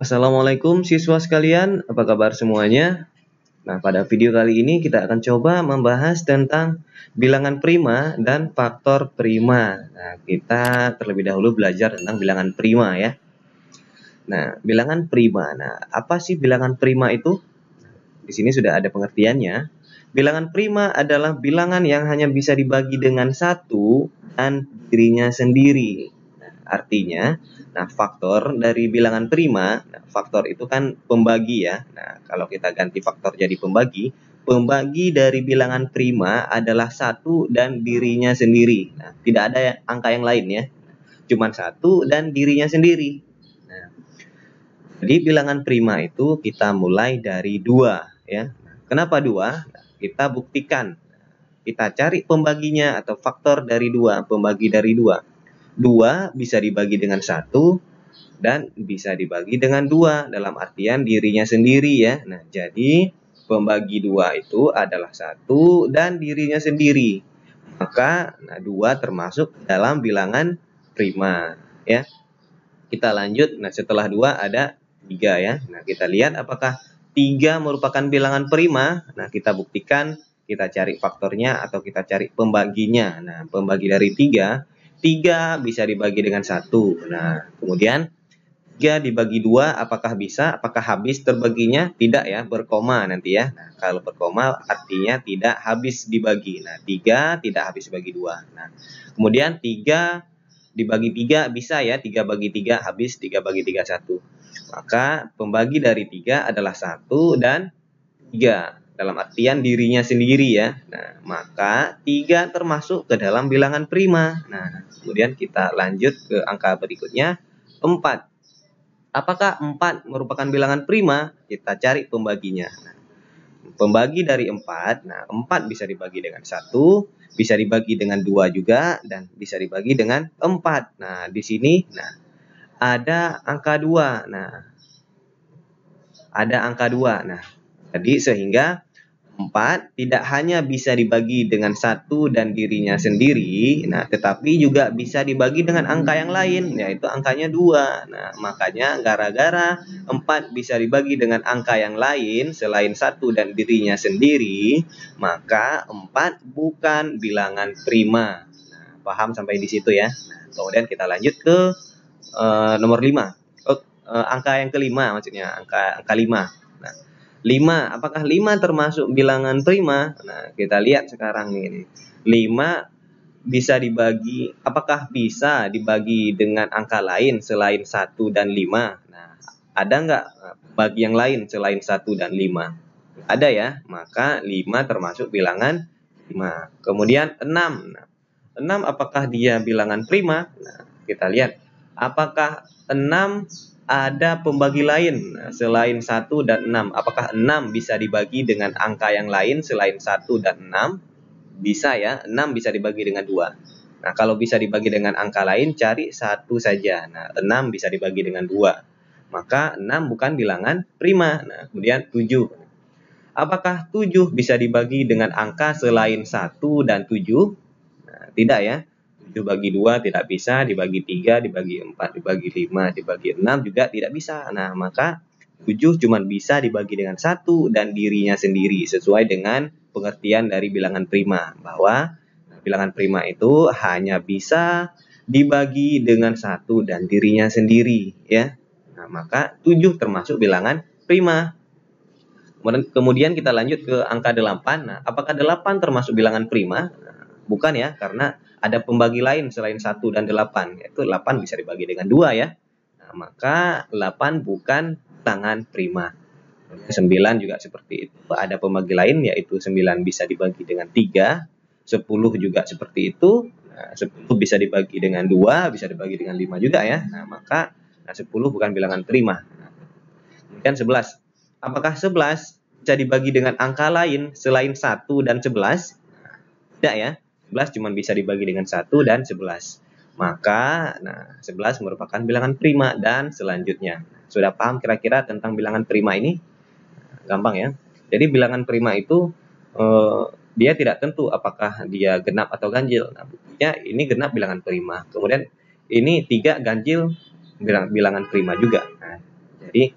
Assalamualaikum siswa sekalian, apa kabar semuanya? Nah, pada video kali ini kita akan coba membahas tentang bilangan prima dan faktor prima. Nah, kita terlebih dahulu belajar tentang bilangan prima ya. Nah, bilangan prima. Nah, apa sih bilangan prima itu? Di sini sudah ada pengertiannya. Bilangan prima adalah bilangan yang hanya bisa dibagi dengan satu dan dirinya sendiri. Artinya, faktor dari bilangan prima, faktor itu kan pembagi ya. Nah, kalau kita ganti faktor jadi pembagi dari bilangan prima adalah satu dan dirinya sendiri. Nah, tidak ada angka yang lain ya, cuma satu dan dirinya sendiri. Nah, jadi bilangan prima itu kita mulai dari 2 ya. Kenapa 2? Nah, kita buktikan. Kita cari pembaginya atau faktor dari 2, pembagi dari 2. 2 bisa dibagi dengan 1 dan bisa dibagi dengan 2 dalam artian dirinya sendiri ya. Nah, jadi pembagi 2 itu adalah 1 dan dirinya sendiri. Maka 2 termasuk dalam bilangan prima ya. Kita lanjut. Nah, setelah 2 ada 3 ya. Nah, kita lihat apakah 3 merupakan bilangan prima. Nah, kita buktikan, kita cari faktornya atau kita cari pembaginya. Nah, pembagi dari 3 bisa dibagi dengan 1. Nah, kemudian 3 dibagi 2 apakah bisa? Apakah habis terbaginya? Tidak ya, berkoma nanti ya. Nah, kalau berkoma artinya tidak habis dibagi. Nah, 3 tidak habis dibagi 2. Nah, kemudian 3 dibagi 3 bisa ya, 3 bagi 3 habis, 3 bagi 3 1. Maka pembagi dari 3 adalah 1 dan 3. Dalam artian dirinya sendiri ya. Nah, maka 3 termasuk ke dalam bilangan prima. Nah, kemudian kita lanjut ke angka berikutnya, 4. Apakah 4 merupakan bilangan prima? Kita cari pembaginya. Nah, pembagi dari 4, 4 bisa dibagi dengan 1, bisa dibagi dengan 2 juga, dan bisa dibagi dengan 4. Nah, di sini ada angka 2. Ada angka 2. Jadi sehingga 4 tidak hanya bisa dibagi dengan 1 dan dirinya sendiri, tetapi juga bisa dibagi dengan angka yang lain, yaitu angkanya 2. Nah, makanya gara-gara 4 bisa dibagi dengan angka yang lain selain 1 dan dirinya sendiri, maka 4 bukan bilangan prima. Nah, paham sampai di situ ya. Nah, kemudian kita lanjut ke nomor 5. Angka yang kelima maksudnya, angka 5. 5, apakah 5 termasuk bilangan prima? Nah, kita lihat sekarang ini. 5 bisa dibagi, apakah bisa dibagi dengan angka lain selain 1 dan 5? Nah, ada nggak bagi yang lain selain 1 dan 5? Ada ya, maka 5 termasuk bilangan prima. Kemudian 6. 6 apakah dia bilangan prima? Nah, kita lihat. Apakah 6 ada pembagi lain selain 1 dan 6? Apakah 6 bisa dibagi dengan angka yang lain selain 1 dan 6? Bisa ya, 6 bisa dibagi dengan 2. Nah, kalau bisa dibagi dengan angka lain, cari 1 saja. Nah, 6 bisa dibagi dengan 2. Maka 6 bukan bilangan prima. Nah, kemudian 7. Apakah 7 bisa dibagi dengan angka selain 1 dan 7? Nah, tidak ya. 7 bagi 2 tidak bisa, dibagi 3, dibagi 4, dibagi 5, dibagi 6 juga tidak bisa. Nah, maka 7 cuma bisa dibagi dengan 1 dan dirinya sendiri, sesuai dengan pengertian dari bilangan prima, bahwa bilangan prima itu hanya bisa dibagi dengan 1 dan dirinya sendiri ya. Nah, maka 7 termasuk bilangan prima. Kemudian kita lanjut ke angka 8. Nah, apakah 8 termasuk bilangan prima? Bukan ya, karena ada pembagi lain selain 1 dan 8, yaitu 8 bisa dibagi dengan 2 ya. Nah, maka 8 bukan bilangan prima. 9 juga seperti itu. Ada pembagi lain yaitu 9 bisa dibagi dengan 3, 10 juga seperti itu. Nah, 10 bisa dibagi dengan 2, bisa dibagi dengan 5 juga ya. Nah, maka 10 bukan bilangan prima. Kemudian 11. Apakah 11 bisa dibagi dengan angka lain selain 1 dan 11? Tidak ya. 11 cuma bisa dibagi dengan 1 dan 11. Maka 11 merupakan bilangan prima dan selanjutnya. Sudah paham kira-kira tentang bilangan prima ini? Gampang ya. Jadi bilangan prima itu dia tidak tentu apakah dia genap atau ganjil. Nah, buktinya ini genap bilangan prima. Kemudian ini 3 ganjil bilangan prima juga. Nah, Jadi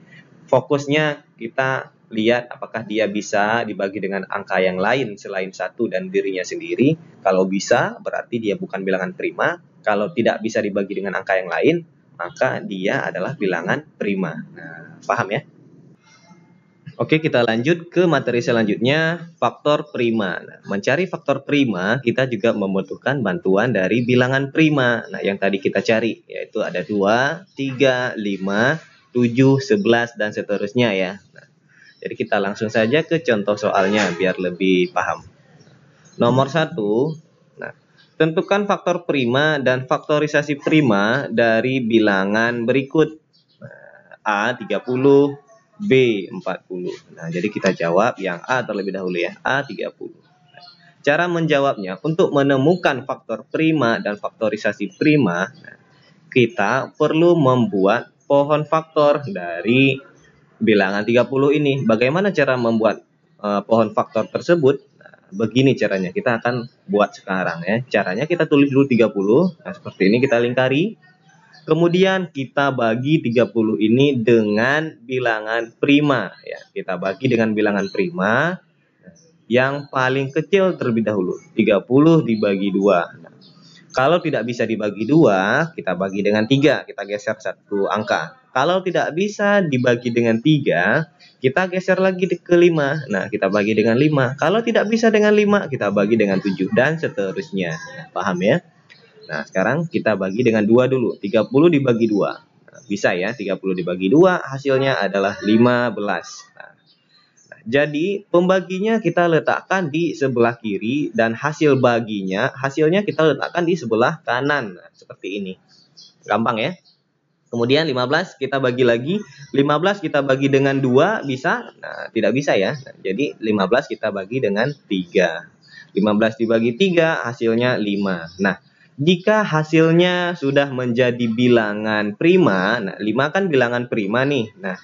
fokusnya kita lihat apakah dia bisa dibagi dengan angka yang lain selain 1 dan dirinya sendiri. Kalau bisa, berarti dia bukan bilangan prima. Kalau tidak bisa dibagi dengan angka yang lain, maka dia adalah bilangan prima. Nah, paham ya? Oke, kita lanjut ke materi selanjutnya, faktor prima. Nah, mencari faktor prima, kita juga membutuhkan bantuan dari bilangan prima. Nah, yang tadi kita cari, yaitu ada 2, 3, 5, 7, 11, dan seterusnya ya. Nah, jadi kita langsung saja ke contoh soalnya, biar lebih paham. Nomor 1, nah, tentukan faktor prima dan faktorisasi prima dari bilangan berikut. A 30, B 40. Nah, jadi kita jawab yang A terlebih dahulu ya, A 30. Cara menjawabnya, untuk menemukan faktor prima dan faktorisasi prima, kita perlu membuat pohon faktor dari bilangan 30 ini. Bagaimana cara membuat pohon faktor tersebut? Nah, begini caranya, kita akan buat sekarang ya. Caranya kita tulis dulu 30. Nah, seperti ini kita lingkari. Kemudian kita bagi 30 ini dengan bilangan prima ya. Kita bagi dengan bilangan prima yang paling kecil terlebih dahulu. 30 dibagi 2. Nah, kalau tidak bisa dibagi 2, kita bagi dengan 3. Kita geser satu angka. Kalau tidak bisa dibagi dengan 3, kita geser lagi ke 5. Nah, kita bagi dengan 5. Kalau tidak bisa dengan 5, kita bagi dengan 7 dan seterusnya. Nah, paham ya? Nah, sekarang kita bagi dengan 2 dulu. 30 dibagi 2. Nah, bisa ya, 30 dibagi 2 hasilnya adalah 15. Nah, jadi pembaginya kita letakkan di sebelah kiri dan hasilnya kita letakkan di sebelah kanan. Nah, seperti ini. Gampang ya? Kemudian 15 kita bagi lagi. 15 kita bagi dengan 2 bisa? Nah, tidak bisa ya. Nah, jadi 15 kita bagi dengan 3. 15 dibagi 3 hasilnya 5. Nah, jika hasilnya sudah menjadi bilangan prima, nah 5 kan bilangan prima nih. Nah,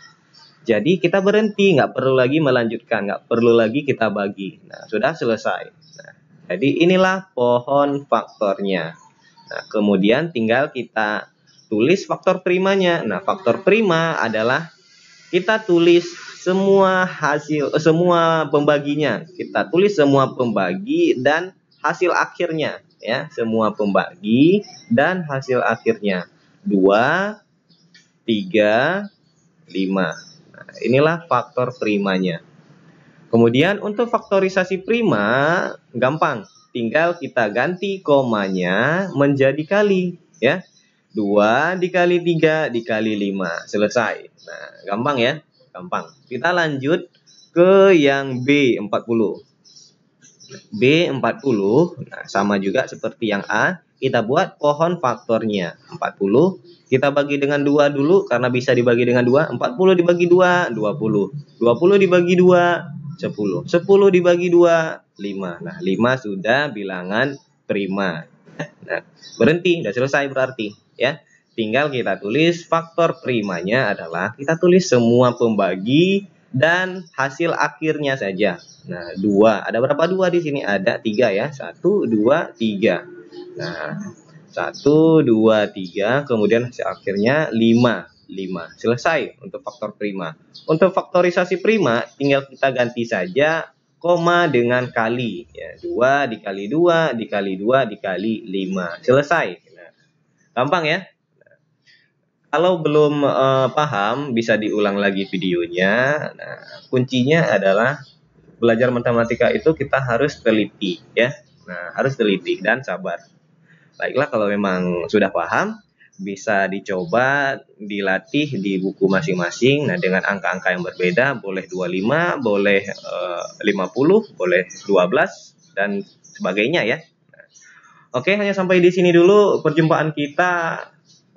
jadi kita berhenti, nggak perlu lagi melanjutkan, nggak perlu lagi kita bagi. Nah, sudah selesai. Nah, jadi inilah pohon faktornya. Nah, kemudian tinggal kita tulis faktor primanya. Nah, faktor prima adalah kita tulis semua pembaginya. Kita tulis semua pembagi dan hasil akhirnya ya, semua pembagi dan hasil akhirnya 2, 3, 5. Nah, inilah faktor primanya. Kemudian untuk faktorisasi prima gampang, tinggal kita ganti komanya menjadi kali ya. 2 dikali 3 dikali 5, selesai. Nah, gampang ya? Gampang. Kita lanjut ke yang B40. B40, nah sama juga seperti yang A, kita buat pohon faktornya. 40, kita bagi dengan 2 dulu, karena bisa dibagi dengan 2. 40 dibagi 2, 20. 20 dibagi 2, 10. 10 dibagi 2, 5. Nah, 5 sudah bilangan prima. Nah, berhenti, sudah selesai berarti. Ya, tinggal kita tulis faktor primanya adalah, kita tulis semua pembagi dan hasil akhirnya saja. Nah, 2. Ada berapa 2 di sini? Ada 3 ya. 1, 2, 3. Nah, 1, 2, 3. Kemudian hasil akhirnya 5. 5. Selesai untuk faktor prima. Untuk faktorisasi prima, tinggal kita ganti saja koma dengan kali. Ya, 2 dikali 2 dikali 2 dikali 5. Selesai. Nah, gampang ya? Kalau belum paham, bisa diulang lagi videonya. Nah, kuncinya adalah belajar matematika itu kita harus teliti ya. Nah, harus teliti dan sabar. Baiklah, kalau memang sudah paham, bisa dicoba dilatih di buku masing-masing. Nah, dengan angka-angka yang berbeda, boleh 25, boleh 50, boleh 12 dan sebagainya ya. Nah, oke, hanya sampai di sini dulu perjumpaan kita.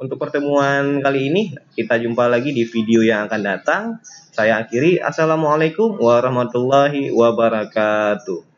Untuk pertemuan kali ini, kita jumpa lagi di video yang akan datang. Saya akhiri. Assalamualaikum warahmatullahi wabarakatuh.